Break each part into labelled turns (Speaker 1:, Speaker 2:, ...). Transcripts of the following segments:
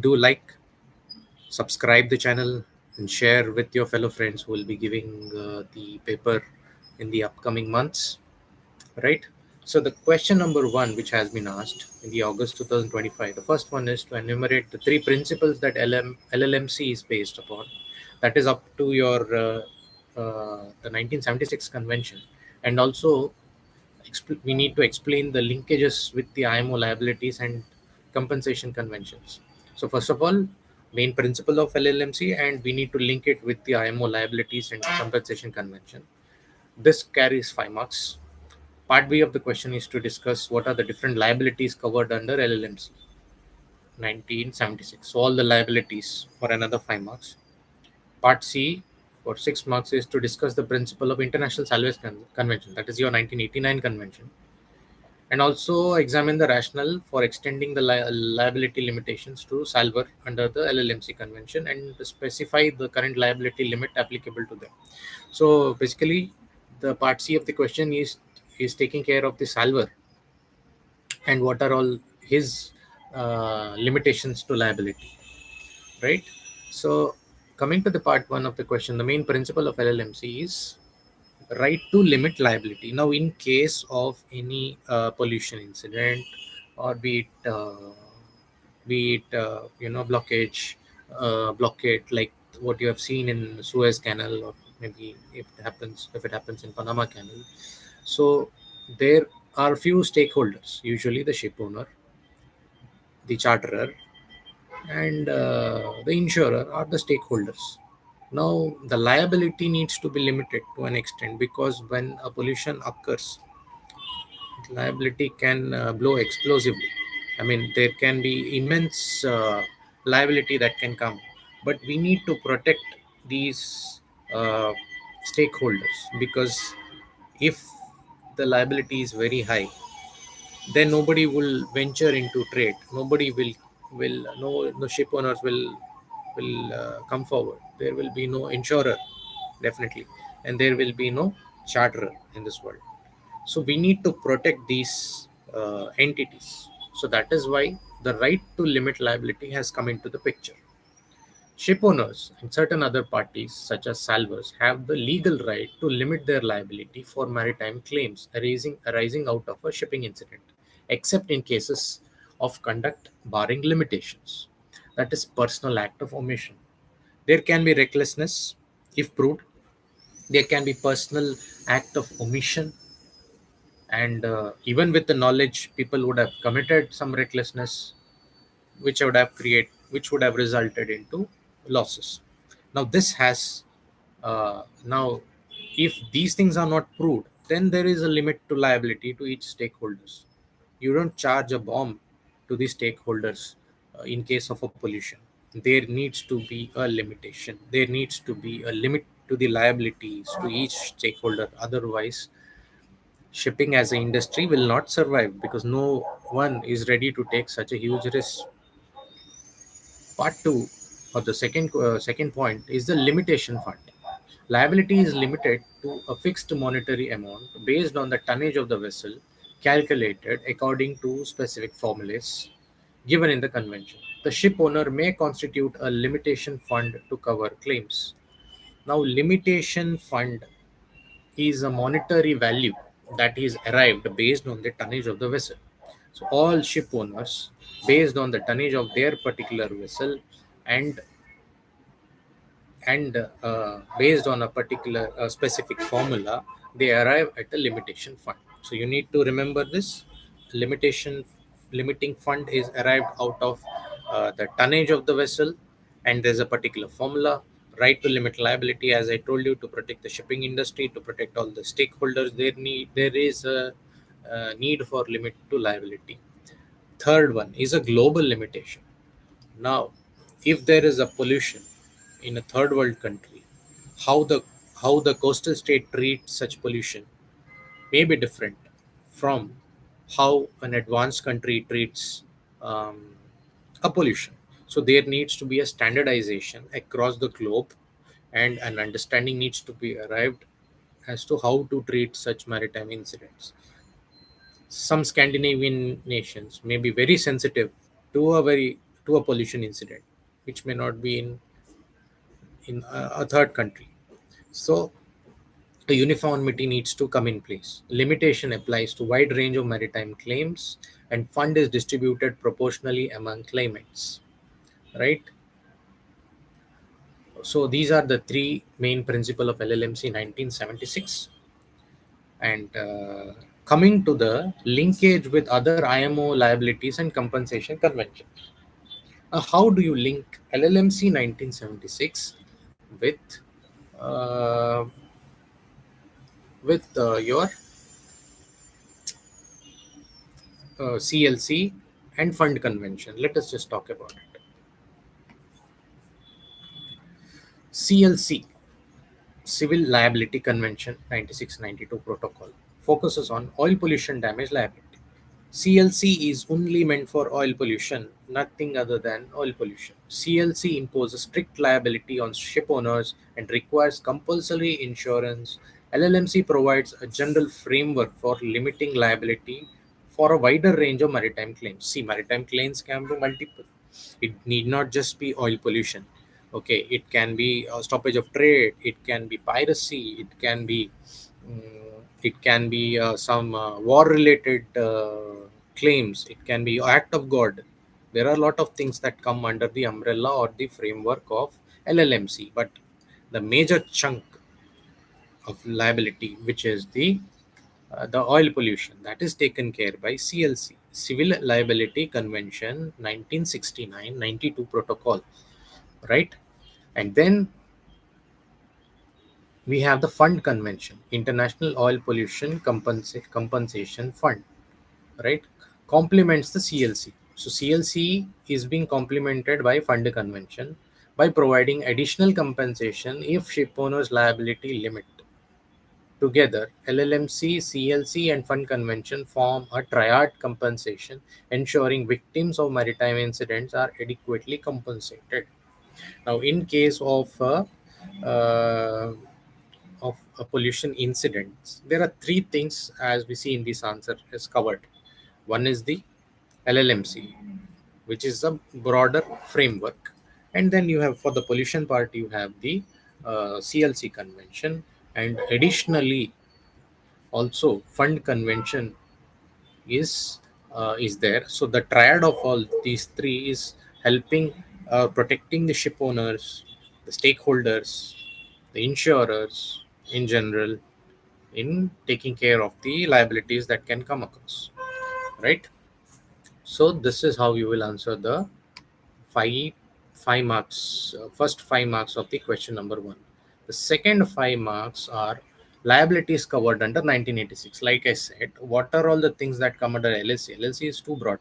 Speaker 1: Do like, subscribe the channel, and share with your fellow friends who will be giving the paper in the upcoming months, right? So the question number one, which has been asked in the August 2025, the first one is to enumerate the three principles that LLMC is based upon. That is up to your the 1976 convention, and also we need to explain the linkages with the IMO liabilities and compensation conventions. So first of all, main principle of LLMC, and we need to link it with the IMO liabilities and compensation convention. This carries 5 marks. Part B of the question is to discuss what are the different liabilities covered under LLMC 1976. So all the liabilities for another 5 marks. Part C for 6 marks is to discuss the principle of International Salvage Convention, that is your 1989 convention, and also examine the rationale for extending the liability limitations to salver under the LLMC convention and specify the current liability limit applicable to them. So basically, the part C of the question is taking care of the salver and what are all his limitations to liability, right? So coming to the part one of the question, the main principle of LLMC is right to limit liability. Now, in case of any pollution incident, or be it blockade like what you have seen in Suez Canal, or maybe if it happens in Panama Canal. So there are few stakeholders, usually the ship owner, the charterer, and the insurer are the stakeholders. Now, the liability needs to be limited to an extent, because when a pollution occurs, liability can blow explosively. I mean, there can be immense liability that can come, but we need to protect these uh, stakeholders, because if the liability is very high, then nobody will venture into trade. Nobody will no ship owners will come forward. There will be no insurer, definitely, and there will be no charterer in this world. So we need to protect these entities. So that is why the right to limit liability has come into the picture. Ship owners and certain other parties, such as salvors, have the legal right to limit their liability for maritime claims arising out of a shipping incident, except in cases of conduct barring limitations. That is personal act of omission. There can be recklessness if proved. There can be personal act of omission, and even with the knowledge, people would have committed some recklessness, which would have resulted into losses. Now this has now if these things are not proved, then there is a limit to liability to each stakeholders. You don't charge a bomb to the stakeholders in case of a pollution. There needs to be a limitation. There needs to be a limit to the liabilities to each stakeholder. Otherwise, shipping as an industry will not survive, because no one is ready to take such a huge risk. Part two, or the second point, is the limitation fund. Liability is limited to a fixed monetary amount based on the tonnage of the vessel, calculated according to specific formulas given in the convention. The ship owner may constitute a limitation fund to cover claims. Now, limitation fund is a monetary value that is arrived based on the tonnage of the vessel. So all ship owners, based on the tonnage of their particular vessel, and based on a particular specific formula, they arrive at a limitation fund. So you need to remember this. Limiting fund is arrived out of the tonnage of the vessel, and there's a particular formula. Right to limit liability, as I told you, to protect the shipping industry, to protect all the stakeholders. There is a need for limit to liability. Third one is a global limitation. Now, if there is a pollution in a third world country, how the how the coastal state treats such pollution may be different from how an advanced country treats um, a pollution. So there needs to be a standardization across the globe, and an understanding needs to be arrived as to how to treat such maritime incidents. Some Scandinavian nations may be very sensitive to a very to a pollution incident, which may not be in a third country. So a uniformity needs to come in place. Limitation applies to wide range of maritime claims, and fund is distributed proportionally among claimants. Right. So these are the three main principle of LLMC 1976. And coming to the linkage with other IMO liabilities and compensation conventions. How do you link LLMC 1976 with uh, your CLC and fund convention? Let us just talk about it. CLC, Civil Liability Convention 9692 Protocol, focuses on oil pollution damage liability. CLC is only meant for oil pollution, nothing other than oil pollution. CLC imposes strict liability on ship owners and requires compulsory insurance. LLMC provides a general framework for limiting liability for a wider range of maritime claims. See, maritime claims can be multiple. It need not just be oil pollution. Okay, it can be a stoppage of trade, it can be piracy, it can be some war related claims, it can be act of god. There are a lot of things that come under the umbrella or the framework of LLMC, but the major chunk of liability, which is the oil pollution, that is taken care by CLC, Civil Liability Convention 1969-92 Protocol, right? And then we have the fund convention, International Oil Pollution Compensation Fund, right? Complements the CLC. So CLC is being complemented by fund convention by providing additional compensation if ship owners liability limit. Together, LLMC, CLC, and Fund Convention form a triad compensation, ensuring victims of maritime incidents are adequately compensated. Now, in case uh, of a pollution incidents, there are three things as we see in this answer is covered. One is the LLMC, which is a broader framework, and then you have for the pollution part you have the CLC convention, and additionally also fund convention is there. So the triad of all these three is helping protecting the ship owners, the stakeholders, the insurers in general, in taking care of the liabilities that can come across, right? So this is how you will answer the five five marks, first 5 marks of the question number one. The second 5 marks are liabilities covered under 1986. Like I said, what are all the things that come under LLC? LLC is too broad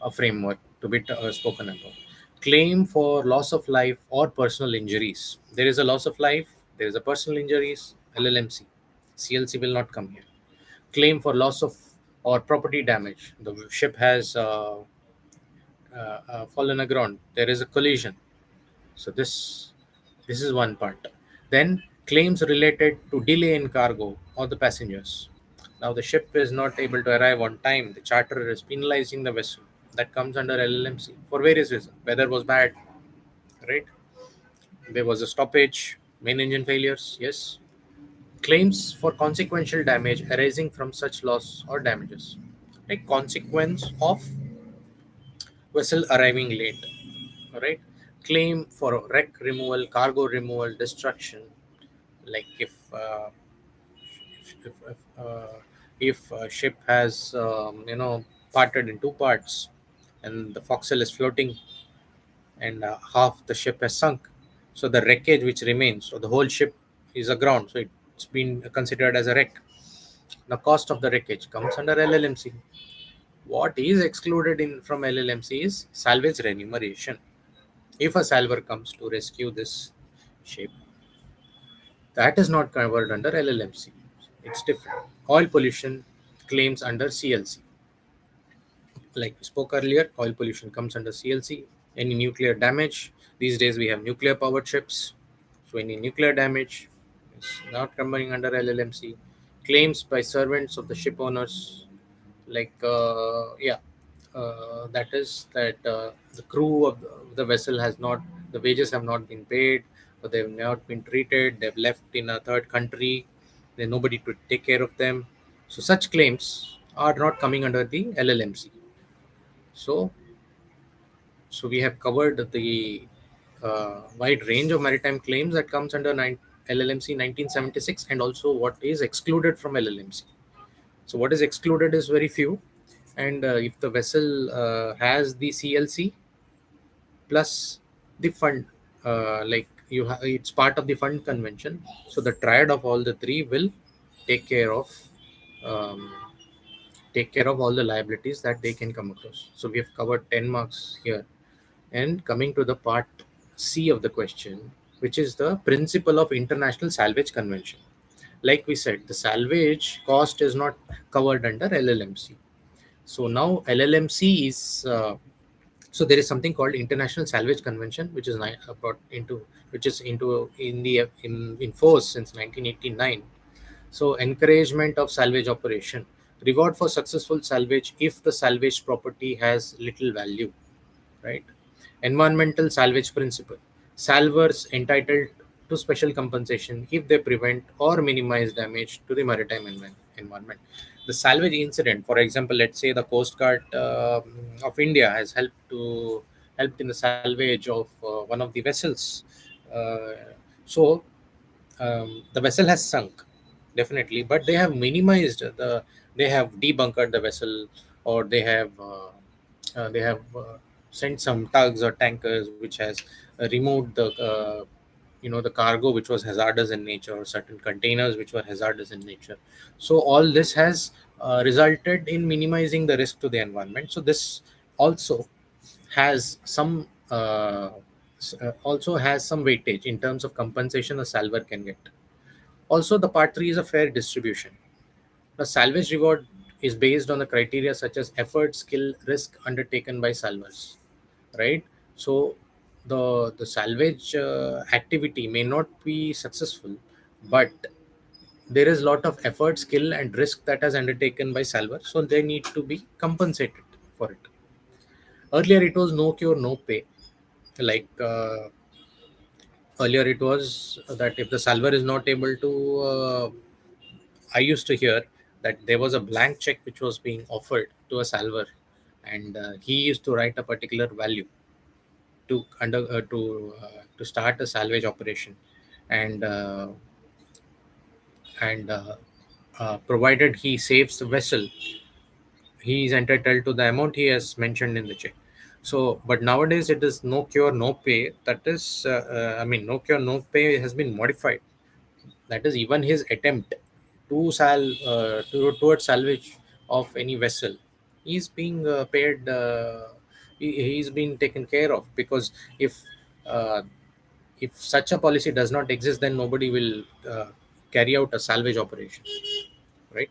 Speaker 1: a framework to be spoken about. Claim for loss of life or personal injuries. There is a loss of life, there is a personal injuries, LLMC. CLC will not come here. Claim for loss of or property damage. The ship has fallen aground. There is a collision. So this is one part. Then claims related to delay in cargo or the passengers. Now the ship is not able to arrive on time. The charterer is penalizing the vessel. That comes under LLMC for various reasons. Weather was bad, right? There was a stoppage, main engine failures. Yes. Claims for consequential damage arising from such loss or damages, like consequence of vessel arriving late. All right. Claim for wreck removal, cargo removal, destruction. Like if a ship has parted in two parts, and the forecastle is floating, and half the ship has sunk, so the wreckage which remains, so the whole ship is aground, so it's been considered as a wreck. The cost of the wreckage comes under LLMC. What is excluded in from LLMC is salvage remuneration. If a salver comes to rescue this ship, that is not covered under LLMC. It's different. Oil pollution claims under CLC. Like we spoke earlier, oil pollution comes under CLC. Any nuclear damage, these days we have nuclear powered ships. So any nuclear damage is not coming under LLMC. Claims by servants of the ship owners, like yeah, that is that the crew of the vessel has not, the wages have not been paid, or they've not been treated, they've left in a third country, there's nobody to take care of them. So such claims are not coming under the LLMC. So so we have covered the wide range of maritime claims that comes under LLMC 1976, and also what is excluded from LLMC. So what is excluded is very few, and if the vessel has the CLC plus the fund, it's part of the fund convention. So the triad of all the three will take care of um, take care of all the liabilities that they can come across. So we have covered 10 marks here. And coming to the part C of the question, which is the principle of International Salvage Convention. Like we said, the salvage cost is not covered under LLMC. So now LLMC is so there is something called International Salvage Convention, which is about into which is into in the in force since 1989. So encouragement of salvage operation, reward for successful salvage if the salvaged property has little value, right? Environmental salvage principle. Salvers entitled to special compensation if they prevent or minimize damage to the maritime environment. The salvage incident, for example, let's say the Coast Guard of India has helped in the salvage of one of the vessels. Uh, so the vessel has sunk, definitely, but they have minimized they have debunkered the vessel, or they have sent some tugs or tankers which has removed the cargo which was hazardous in nature, or certain containers which were hazardous in nature. So all this has resulted in minimizing the risk to the environment. So this also has some also has some weightage in terms of compensation a salver can get. Also, the part 3 is a fair distribution. The salvage reward is based on the criteria such as effort, skill, risk undertaken by salvers, right? So the salvage activity may not be successful, but there is a lot of effort, skill, and risk that is undertaken by salvers, so they need to be compensated for it. Earlier, it was no cure, no pay. Like earlier, it was that if the salver is not able to I used to hear that there was a blank check which was being offered to a salver, and he used to write a particular value to start a salvage operation, and provided he saves the vessel, he is entitled to the amount he has mentioned in the check. So, but nowadays it is no cure, no pay. That is, no cure, no pay has been modified. That is, even his attempt towards salvage of any vessel, he's being paid. He's being taken care of, because if uh, if such a policy does not exist, then nobody will carry out a salvage operation, right?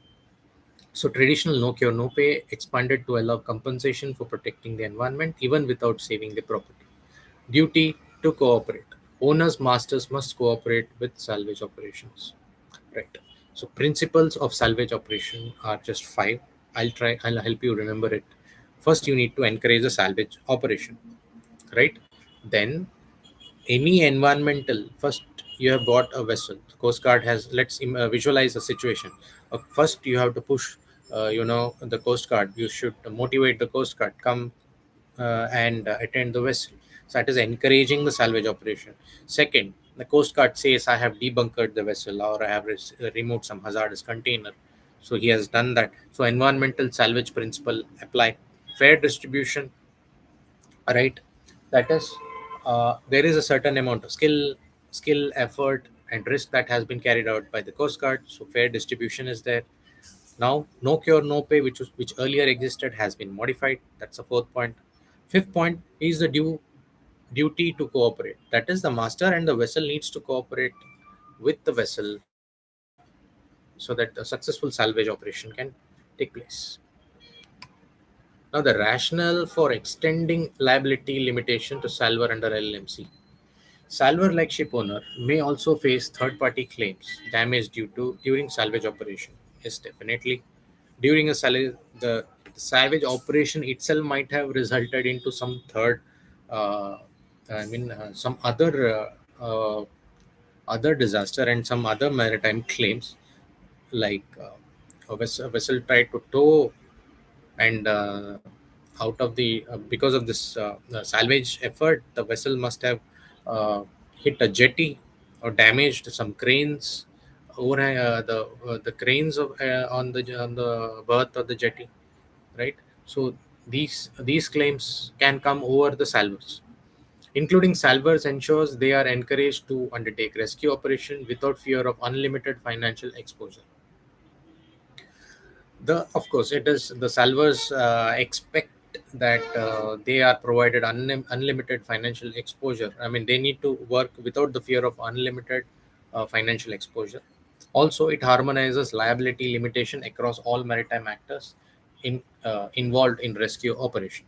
Speaker 1: So traditional no cure no pay expanded to allow compensation for protecting the environment even without saving the property. Duty to cooperate. Owners, masters must cooperate with salvage operations. Right. So principles of salvage operation are just five. I'll help you remember it. First, you need to encourage a salvage operation, right? Then any environmental, first you have bought a vessel. Coast Guard has, visualize a situation. First you have to push the Coast Guard. You should motivate the Coast Guard, come and attend the vessel. So that is encouraging the salvage operation. Second, the Coast Guard says, I have debunkered the vessel, or I have removed some hazardous container. So he has done that. So environmental salvage principle apply. Fair distribution, right? That is, there is a certain amount of skill, effort, and risk that has been carried out by the Coast Guard. So fair distribution is there. Now, no cure, no pay, which earlier existed, has been modified. That's the fourth point. Fifth point is the duty to cooperate. That is, the master and the vessel needs to cooperate with the vessel, so that a successful salvage operation can take place. Now, the rationale for extending liability limitation to salver under LLMC. Salver, like ship owner, may also face third-party claims damage due to during salvage operation. Yes, definitely. During a salvage, the The salvage operation itself might have resulted into some third, uh, some other disaster and some other maritime claims, like a vessel tried to tow, and out of the because of this salvage effort, the vessel must have uh, hit a jetty or damaged some cranes over the cranes on the berth of the jetty, right? So these claims can come over the salvors. Including salvors ensures they are encouraged to undertake rescue operation without fear of unlimited financial exposure. Of course, it is the salvors expect that they are provided unlimited financial exposure. I mean, they need to work without the fear of unlimited financial exposure. Also, it harmonizes liability limitation across all maritime actors involved in rescue operation.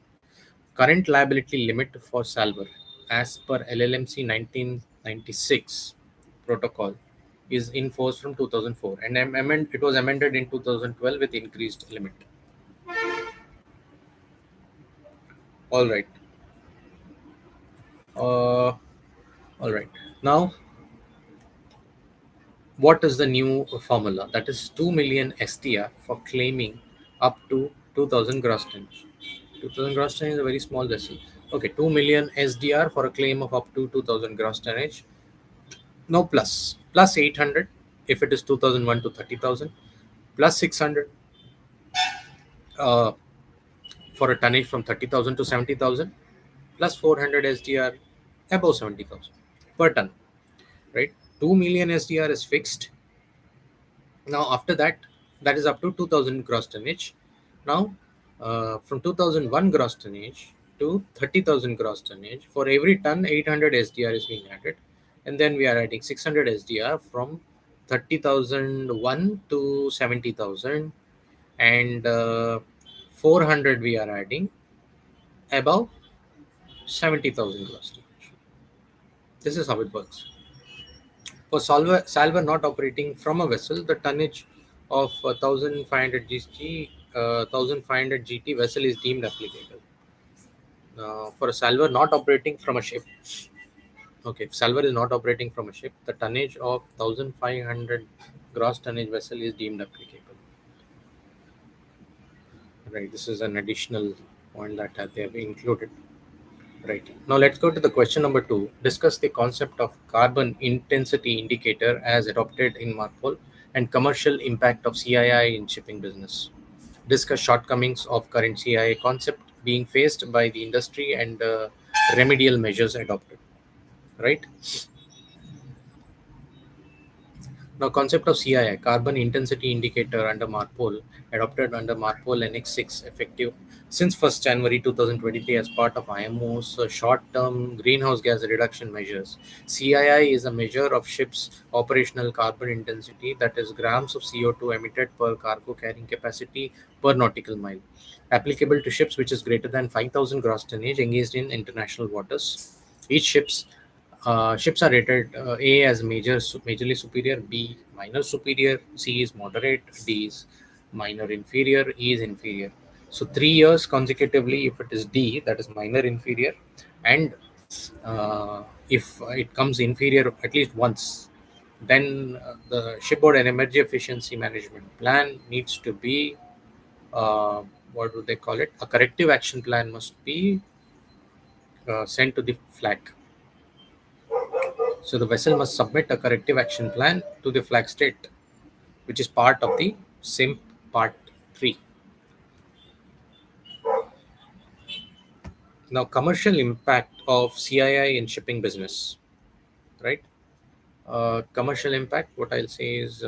Speaker 1: Current liability limit for salvor, as per LLMC 1996 protocol, is in force from 2004, and it was amended in 2012 with increased limit. All right. Uh, all right. Now, what is the new formula? That is 2 million STR for claiming up to 2000 gross tonnage. 2000 gross tonnage is a very small vessel. Okay, 2 million SDR for a claim of up to 2000 gross tonnage. No plus 800 if it is 2001 to 30,000, plus 600 uh, for a tonnage from 30,000 to 70,000, plus 400 SDR above 70,000 per ton, right? 2 million SDR is fixed. Now after that, that is up to 2000 gross tonnage. Now from 2001 gross tonnage to 30,000 gross tonnage, for every ton 800 SDR is being added, and then we are adding 600 SDR from 30,001 to 70,000, and 400 we are adding above 70,000 gross tonnage. This is how it works. For salver not operating from a vessel, the tonnage of 1500 GT vessel is deemed applicable. For a salver not operating from a ship, okay, if salver is not operating from a ship, the tonnage of 1500 gross tonnage vessel is deemed applicable. Right, this is an additional point that they have included. Right. Now let's go to the question number two. Discuss the concept of carbon intensity indicator as adopted in MARPOL and commercial impact of CII in shipping business. Discuss shortcomings of current CII concept being faced by the industry and remedial measures adopted. Right. Now, concept of CII, carbon intensity indicator under MARPOL, adopted under MARPOL NX6, effective since 1st January 2023 as part of IMO's short-term greenhouse gas reduction measures. CII is a measure of ships' operational carbon intensity, that is grams of CO2 emitted per cargo carrying capacity per nautical mile, applicable to ships which is greater than 5,000 gross tonnage engaged in international waters. Each ships are rated A as majorly superior, B minor superior, C is moderate, D is minor inferior, E is inferior. So 3 years consecutively, if it is D, that is minor inferior, and if it comes inferior at least once, then the shipboard and energy efficiency management plan needs to be, what do they call it? A corrective action plan must be sent to the flag. So the vessel must submit a corrective action plan to the flag state, which is part of the SIMP Part 3. Now, commercial impact of CII in shipping business, right? Commercial impact, what I'll say is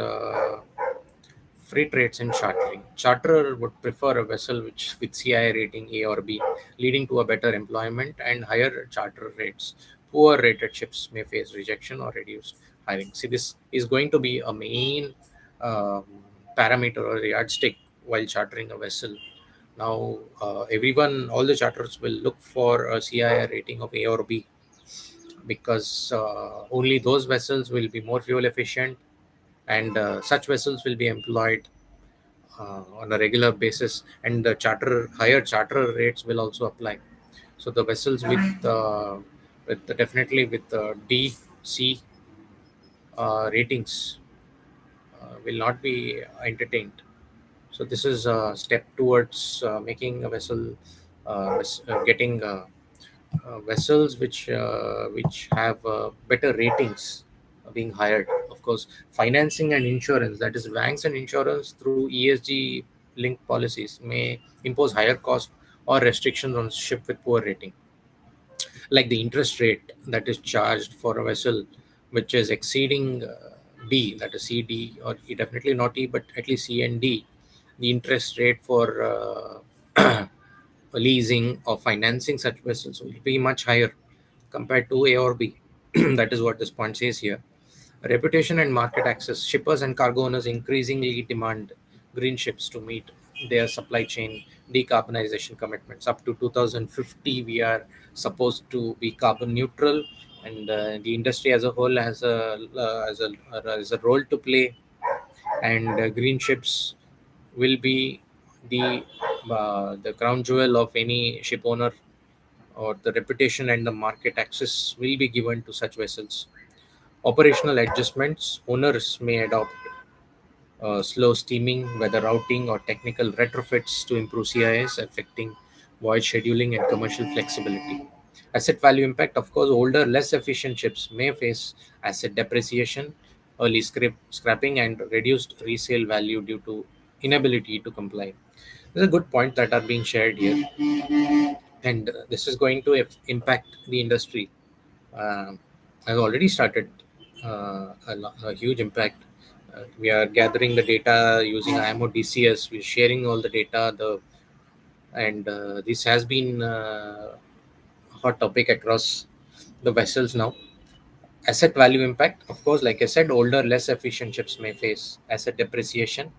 Speaker 1: freight rates and chartering. Charterer would prefer a vessel which with CII rating A or B, leading to a better employment and higher charter rates. Poor rated ships may face rejection or reduced hiring. See, this is going to be a main um, parameter or yardstick while chartering a vessel. Now, all the charters will look for a CII rating of A or B, because only those vessels will be more fuel efficient, and such vessels will be employed on a regular basis, and the charter higher charter rates will also apply. So the vessels with definitely with D, C ratings will not be entertained. So this is a step towards making a vessel, getting vessels which have better ratings being hired. Of course, financing and insurance, that is banks and insurance through ESG linked policies, may impose higher cost or restrictions on ship with poor rating, like the interest rate that is charged for a vessel which is exceeding D, that is CD, or definitely not E, but at least C and D. The interest rate for leasing or financing such vessels will be much higher compared to A or B. That is what this point says here. Reputation and market access. Shippers and cargo owners increasingly demand green ships to meet their supply chain decarbonization commitments. Up to 2050, we are supposed to be carbon neutral, and the industry as a whole has a role to play. And green ships will be the crown jewel of any ship owner, or the reputation and the market access will be given to such vessels. Operational adjustments. Owners may adopt slow steaming, weather routing, or technical retrofits to improve CIS, affecting voyage scheduling and commercial flexibility. Asset value impact. Of course, older, less efficient ships may face asset depreciation, early scrapping, and reduced resale value due to inability to comply. There's a good point that are being shared here, and this is going to impact the industry. Has already started a huge impact. We are gathering the data using IMO DCS. We're sharing all the data. And this has been a hot topic across the vessels now. Asset value impact, of course, like I said, older, less efficient ships may face asset depreciation,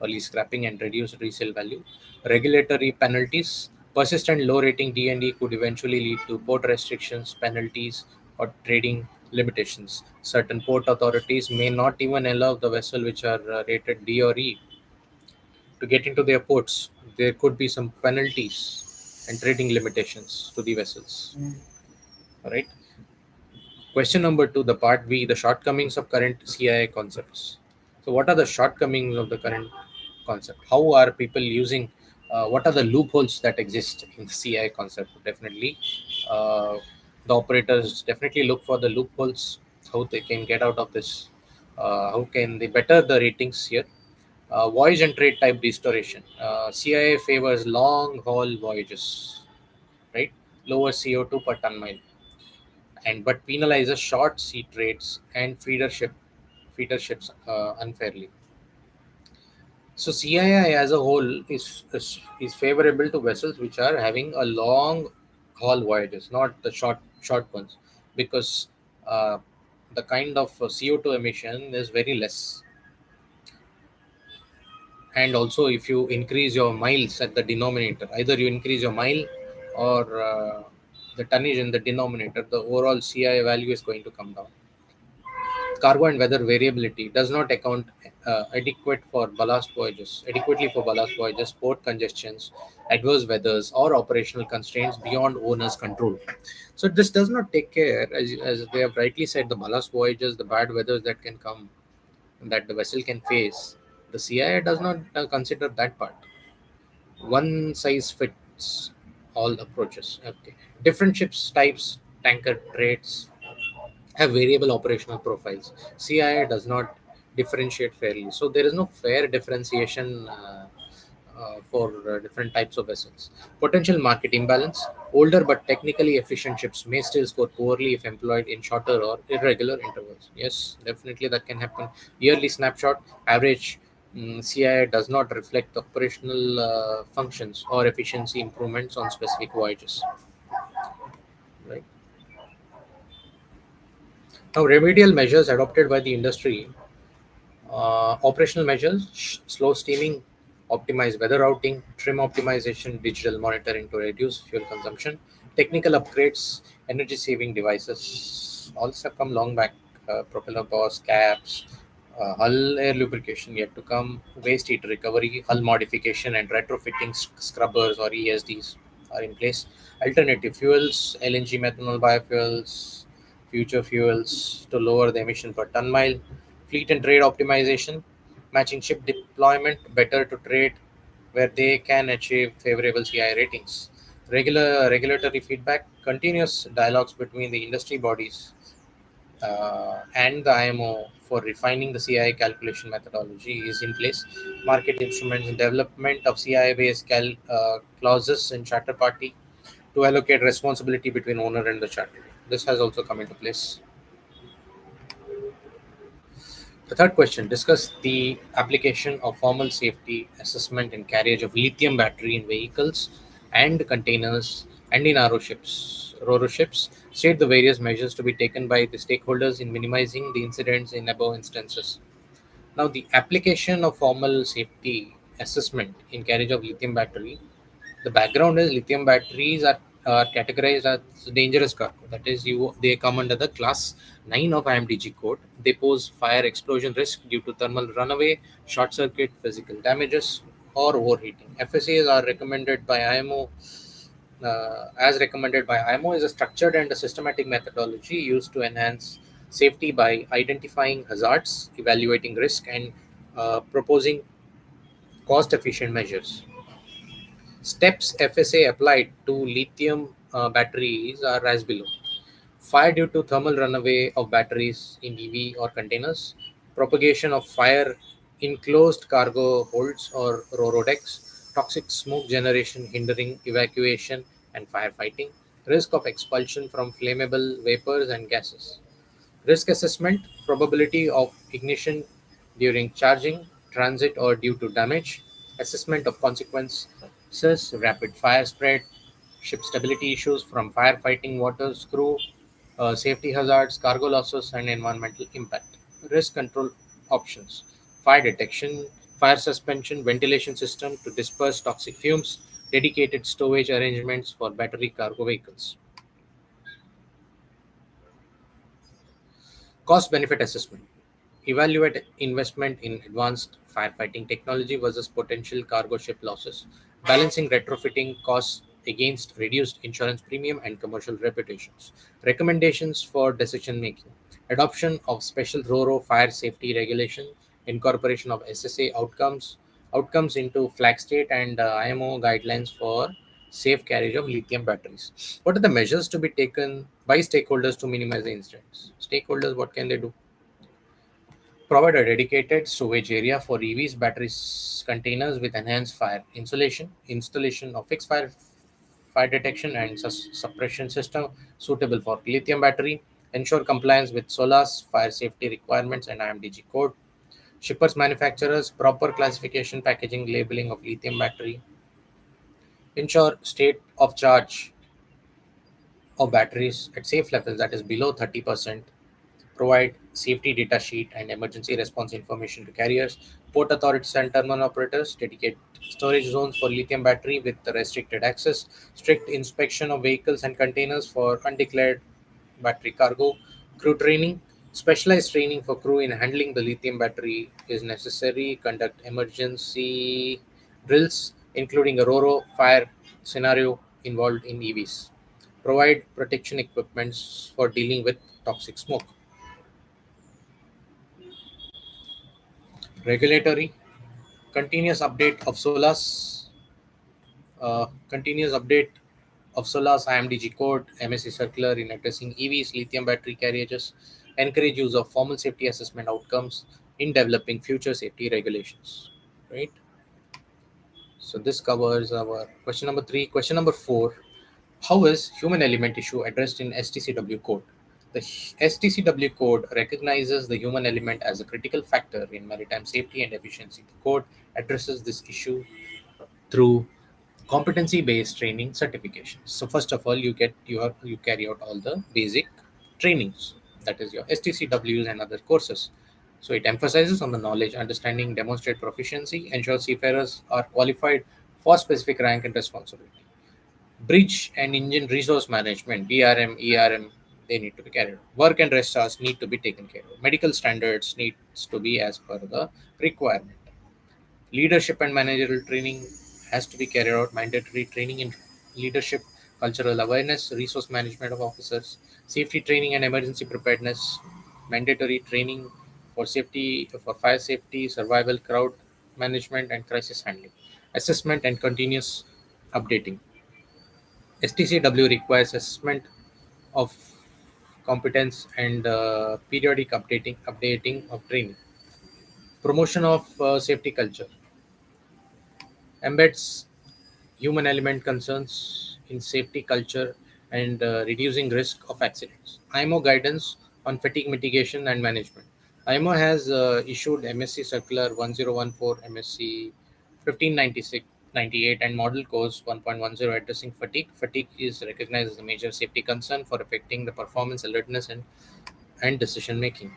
Speaker 1: early scrapping, and reduced resale value. Regulatory penalties. Persistent low rating D&D could eventually lead to port restrictions, penalties, or trading limitations. Certain port authorities may not even allow the vessel which are rated D or E to get into their ports. There could be some penalties and trading limitations to the vessels. All right. Question number two, the part B, the shortcomings of current CII concepts. So, what are the shortcomings of the current concept? How are people using? What are the loopholes that exist in the CII concept? Definitely, uh, the operators definitely look for the loopholes. How they can get out of this? How can they better the ratings here? Voyage and trade type restoration. CII favors long haul voyages, right? Lower CO2 per ton mile, and but penalizes short sea trades and feeder ships unfairly. So CII as a whole is favorable to vessels which are having a long haul voyages, not the short ones, because uh, the kind of CO2 emission is very less. And also, if you increase your miles at the denominator, either you increase your mile or the tonnage in the denominator, the overall CII value is going to come down. Cargo and weather variability does not account adequately for ballast voyages, port congestions, adverse weathers, or operational constraints beyond owners' control. So this does not take care, as they have rightly said, the ballast voyages, the bad weathers that can come, that the vessel can face. The CIA does not consider that part. One size fits all approaches. Okay. Different ships types, tanker trades, have variable operational profiles. CII does not differentiate fairly. So there is no fair differentiation for different types of vessels. Potential market imbalance. Older but technically efficient ships may still score poorly if employed in shorter or irregular intervals. Yes, definitely that can happen. Yearly snapshot. Average CII does not reflect operational functions or efficiency improvements on specific voyages. Right. Now, remedial measures adopted by the industry. Operational measures, slow steaming, optimize weather routing, trim optimization, digital monitoring to reduce fuel consumption, technical upgrades, energy saving devices. Also come long back, propeller bars, caps, Hull air lubrication yet to come, waste heat recovery, hull modification, and retrofitting scrubbers or ESDs are in place. Alternative fuels, LNG, methanol, biofuels, future fuels to lower the emission per ton mile, fleet and trade optimization, matching ship deployment better to trade where they can achieve favorable CI ratings. Regulatory feedback, continuous dialogues between the industry bodies and the IMO for refining the CI calculation methodology is in place. Market instruments, development of CI-based clauses in charter party to allocate responsibility between owner and the charter. This has also come into place. The third question, discuss the application of formal safety assessment and carriage of lithium battery in vehicles and containers and in RO ships. RoRo ships state the various measures to be taken by the stakeholders in minimizing the incidents in above instances. Now, the application of formal safety assessment in carriage of lithium battery, the background is lithium batteries are categorized as dangerous cargo. That is, they come under the class 9 of IMDG code. They pose fire explosion risk due to thermal runaway, short circuit, physical damages, or overheating. FSAs are recommended by IMO as recommended by IMO is a structured and a systematic methodology used to enhance safety by identifying hazards, evaluating risk, and proposing cost efficient measures. Steps FSA applied to lithium batteries are as below. Fire due to thermal runaway of batteries in EV or containers, propagation of fire in closed cargo holds or RoRo decks, toxic smoke generation hindering evacuation and firefighting, risk of expulsion from flammable vapors and gases. Risk assessment, probability of ignition during charging, transit, or due to damage, assessment of consequences, rapid fire spread, ship stability issues from firefighting, water, crew, safety hazards, cargo losses, and environmental impact. Risk control options, fire detection, fire suspension, ventilation system to disperse toxic fumes, dedicated stowage arrangements for battery cargo vehicles. Cost benefit assessment. Evaluate investment in advanced firefighting technology versus potential cargo ship losses, balancing retrofitting costs against reduced insurance premium and commercial reputations. Recommendations for decision making. Adoption of special RoRo fire safety regulation, incorporation of SSA outcomes into flag state and IMO guidelines for safe carriage of lithium batteries. What are the measures to be taken by stakeholders to minimize the incidents? Stakeholders, what can they do? Provide a dedicated storage area for EVs batteries containers with enhanced fire insulation, installation of fire detection and suppression system suitable for lithium battery, ensure compliance with SOLAS fire safety requirements and IMDG code, shippers manufacturers proper classification packaging labeling of lithium battery, ensure state of charge of batteries at safe levels that is below 30%, provide safety data sheet and emergency response information to carriers, port authorities and terminal operators, dedicate storage zones for lithium battery with restricted access, strict inspection of vehicles and containers for undeclared battery cargo, crew training, specialized training for crew in handling the lithium battery is necessary, conduct emergency drills, including a RoRo fire scenario involved in EVs, provide protection equipments for dealing with toxic smoke. Regulatory continuous update of continuous update of SOLAS IMDG code, MSC circular in addressing EVs, lithium battery carriages, encourage use of formal safety assessment outcomes in developing future safety regulations. Right. So this covers our question number 3. Question number 4: how is human element issue addressed in STCW code? The STCW code recognizes the human element as a critical factor in maritime safety and efficiency. The code addresses this issue through competency based training certifications. So first of all, you carry out all the basic trainings, that is your STCWs and other courses. So it emphasizes on the knowledge, understanding, demonstrate proficiency, ensure seafarers are qualified for specific rank and responsibility. Bridge and engine resource management, BRM, ERM, they need to be carried out. Work and rest hours need to be taken care of. Medical standards needs to be as per the requirement. Leadership and managerial training has to be carried out. Mandatory training in leadership, cultural awareness, resource management of officers, safety training and emergency preparedness, mandatory training for safety, for fire safety, survival, crowd management, and crisis handling, assessment and continuous updating. STCW requires assessment of competence and periodic updating of training. Promotion of safety culture embeds human element concerns in safety culture and reducing risk of accidents. IMO guidance on fatigue mitigation and management. IMO has issued MSc Circular 1014 MSc 1596 98 and Model Course 1.10 addressing fatigue. Fatigue is recognized as a major safety concern for affecting the performance, alertness, and decision making.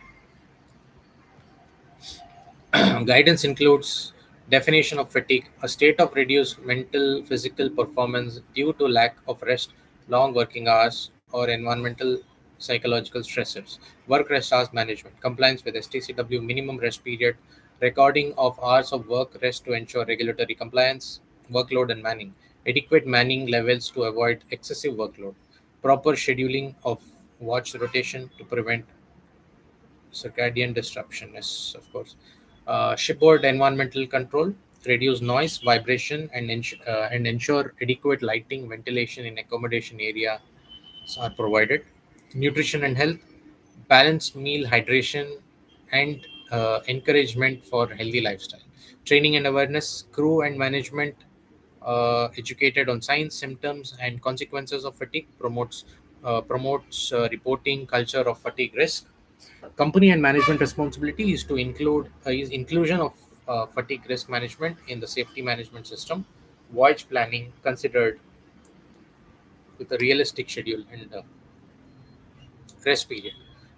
Speaker 1: Guidance includes definition of fatigue, a state of reduced mental physical performance due to lack of rest, long working hours, or environmental psychological stressors. Work rest hours management, compliance with STCW minimum rest period, recording of hours of work rest to ensure regulatory compliance, workload and manning, adequate manning levels to avoid excessive workload, proper scheduling of watch rotation to prevent circadian disruption, yes, of course. Shipboard environmental control, reduce noise, vibration, and ensure adequate lighting, ventilation in accommodation areas are provided. Nutrition and health, balanced meal, hydration, and encouragement for healthy lifestyle. Training and awareness, crew and management educated on signs, symptoms, and consequences of fatigue, promotes reporting culture of fatigue risk. Company and management responsibility is to include is inclusion of fatigue risk management in the safety management system, voyage planning considered with a realistic schedule and rest period,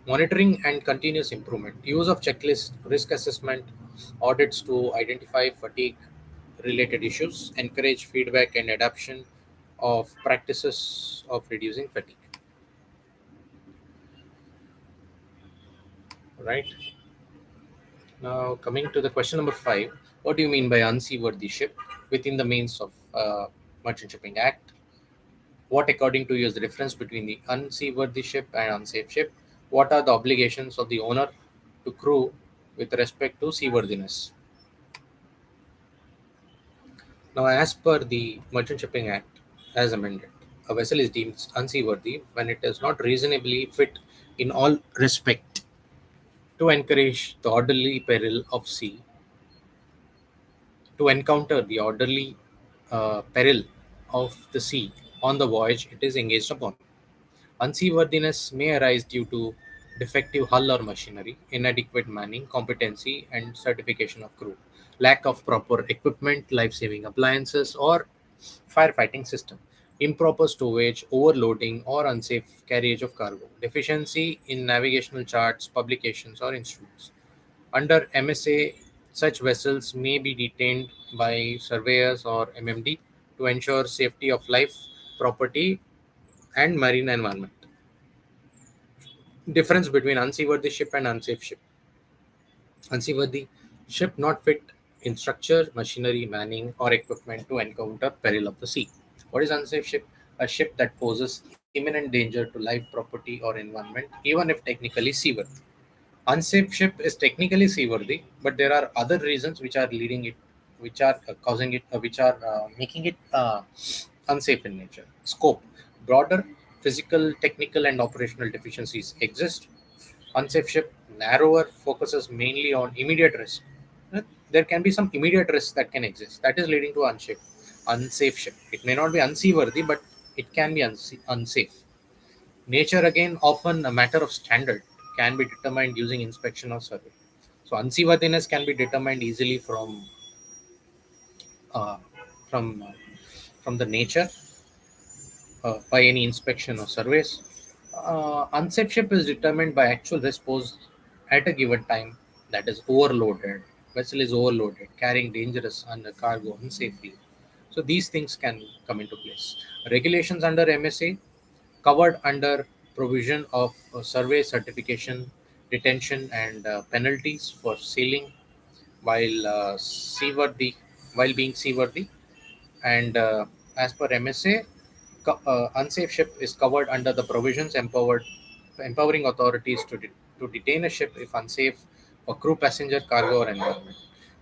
Speaker 1: monitoring and continuous improvement, use of checklist, risk assessment, audits to identify fatigue related issues, encourage feedback and adoption of practices of reducing fatigue. Right. Now, coming to the question number 5, what do you mean by unseaworthy ship within the means of Merchant Shipping Act? What, according to you, is the difference between the unseaworthy ship and unsafe ship? What are the obligations of the owner to crew with respect to seaworthiness? Now, as per the Merchant Shipping Act, as amended, a vessel is deemed unseaworthy when it is not reasonably fit in all respect to encourage the orderly peril of sea, to encounter the orderly peril of the sea on the voyage it is engaged upon. Unseaworthiness may arise due to defective hull or machinery, inadequate manning, competency, and certification of crew, lack of proper equipment, life saving appliances, or firefighting system, improper stowage, overloading, or unsafe carriage of cargo, deficiency in navigational charts, publications, or instruments. Under MSA, such vessels may be detained by surveyors or MMD to ensure safety of life, property, and marine environment. Difference between unseaworthy ship and unsafe ship. Unseaworthy ship not fit in structure, machinery, manning, or equipment to encounter peril of the sea. What is unsafe ship? A ship that poses imminent danger to life, property, or environment, even if technically seaworthy. Unsafe ship is technically seaworthy, but there are other reasons which are leading it, which are causing it, which are making it unsafe in nature. Scope: broader physical, technical, and operational deficiencies exist. Unsafe ship narrower focuses mainly on immediate risk. There can be some immediate risk that can exist. That is leading to unsafe ship. It may not be unseaworthy, but it can be unsafe. Nature, again, often a matter of standard, can be determined using inspection or survey. So unseaworthiness can be determined easily uh, from uh, from the nature by any inspection or surveys. Unsafe ship is determined by actual risk posed at a given time, that is overloaded. Vessel is overloaded, carrying dangerous under cargo unsafely. So these things can come into place. Regulations under MSA covered under provision of survey certification, detention, and penalties for sailing while seaworthy, while being seaworthy. And as per MSA, unsafe ship is covered under the provisions empowering authorities to detain a ship if unsafe for crew, passenger, cargo, or environment.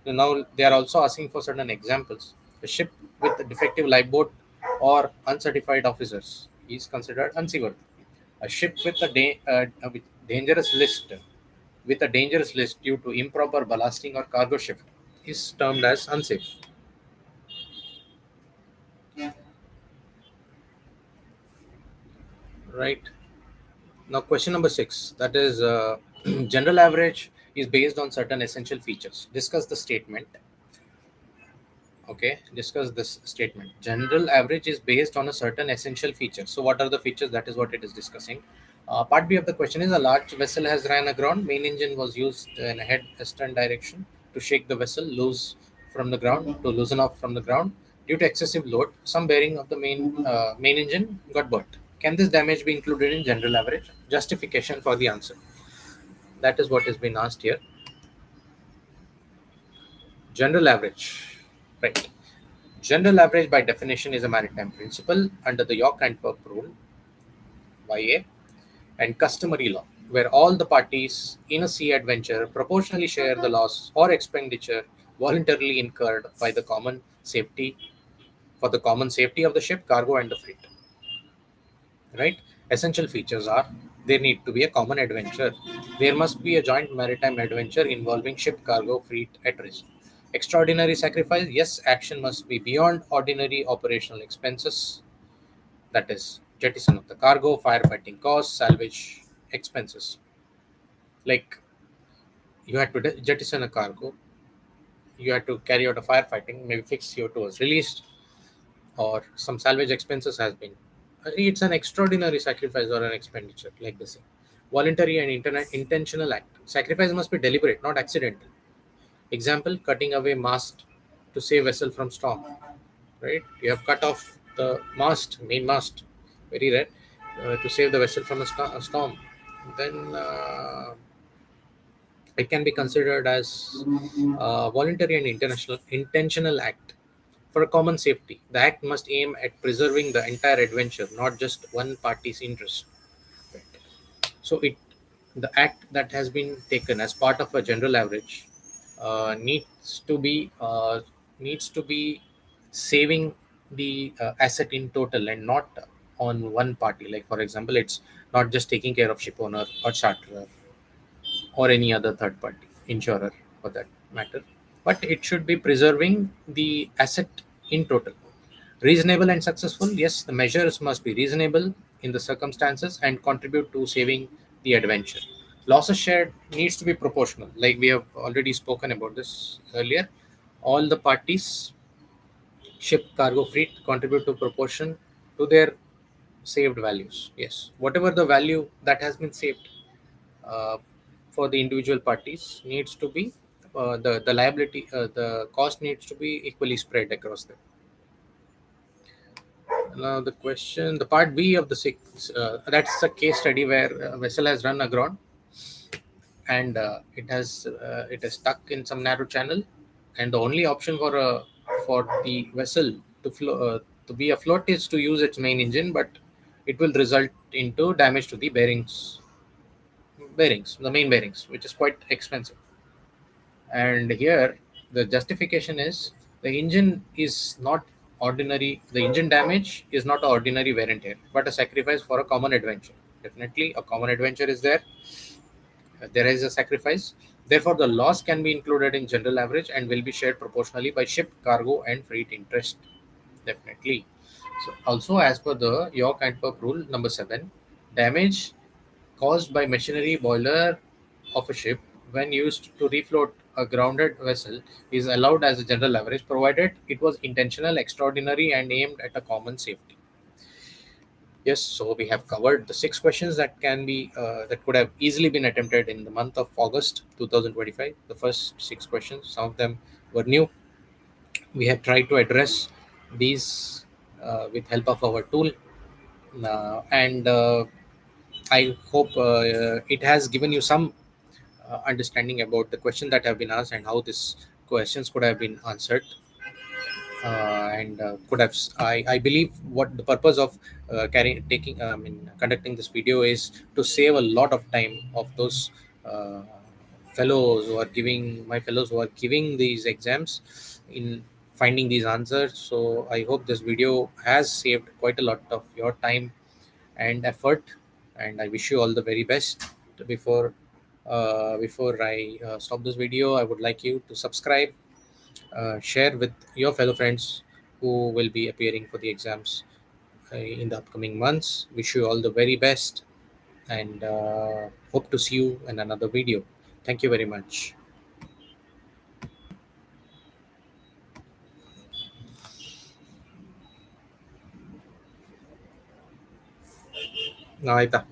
Speaker 1: So now they are also asking for certain examples. A ship with a defective lifeboat or uncertified officers is considered unseaworthy. A ship with dangerous list with a dangerous list due to improper ballasting or cargo shift is termed as unsafe. Right. Now, question number six, that is, general average is based on certain essential features. Discuss the statement. Okay, discuss this statement. General average is based on a certain essential feature. So, what are the features? That is what it is discussing. Part B of the question is, a large vessel has ran aground. Main engine was used in a head astern direction to shake the vessel loose from the ground, to loosen off from the ground. Due to excessive load, some bearing of the main engine got burnt. Can this damage be included in general average? Justification for the answer. That is what has been asked here. General average. Right. General average by definition is a maritime principle under the York Antwerp rule YA and customary law, where all the parties in a sea adventure proportionally share the loss or expenditure voluntarily incurred by the common safety for the common safety of the ship, cargo, and the fleet. Right? Essential features are, there need to be a common adventure. There must be a joint maritime adventure involving ship, cargo, fleet at risk. Extraordinary sacrifice, yes, action must be beyond ordinary operational expenses, that is, jettison of the cargo, firefighting costs, salvage expenses. Like, you had to jettison a cargo, you had to carry out a firefighting, maybe fix CO2 was released, or some salvage expenses has been, it's an extraordinary sacrifice or an expenditure, like this. Voluntary and intentional act, sacrifice must be deliberate, not accidental. Example, cutting away mast to save vessel from storm. Right, you have cut off the main mast, very rare, to save the vessel from a storm. Then it can be considered as voluntary and international intentional act for a common safety. The act must aim at preserving the entire adventure, not just one party's interest. So the act that has been taken as part of a general average needs to be saving the asset in total and not on one party. Like, for example, it's not just taking care of ship owner or charterer or any other third party insurer for that matter, but it should be preserving the asset in total. Reasonable and successful, yes, the measures must be reasonable in the circumstances and contribute to saving the adventure. Losses shared needs to be proportional, like we have already spoken about this earlier. All the parties, ship, cargo, fleet, contribute to proportion to their saved values. Yes, whatever the value that has been saved uh, for the individual parties needs to be the liability, the cost needs to be equally spread across them. Now the question, the part B of the six, that's a case study where a vessel has run aground and it is stuck in some narrow channel, and the only option for the vessel to be afloat is to use its main engine, but it will result into damage to the the main bearings, which is quite expensive. And here the justification is, the engine damage is not ordinary wear and tear, but a sacrifice for a common adventure. Definitely a common adventure is there. There is a sacrifice, therefore the loss can be included in general average and will be shared proportionally by ship, cargo, and freight interest. Definitely. So also, as per the York Antwerp rule number 7, damage caused by machinery, boiler of a ship when used to refloat a grounded vessel is allowed as a general average, provided it was intentional, extraordinary, and aimed at a common safety. Yes, so we have covered the six questions that could have easily been attempted in the month of August 2025. The first six questions, some of them were new. We have tried to address these with help of our tool, and I hope it has given you some understanding about the question that have been asked and how these questions could have been answered. And could have I believe what the purpose of carrying taking I mean conducting this video is to save a lot of time of those uh, fellows who are giving these exams in finding these answers. So I hope this video has saved quite a lot of your time and effort, and I wish you all the very best. Before I stop this video, I would like you to subscribe, share with your fellow friends who will be appearing for the exams in the upcoming months. Wish you all the very best, and hope to see you in another video. Thank you very much. Naita.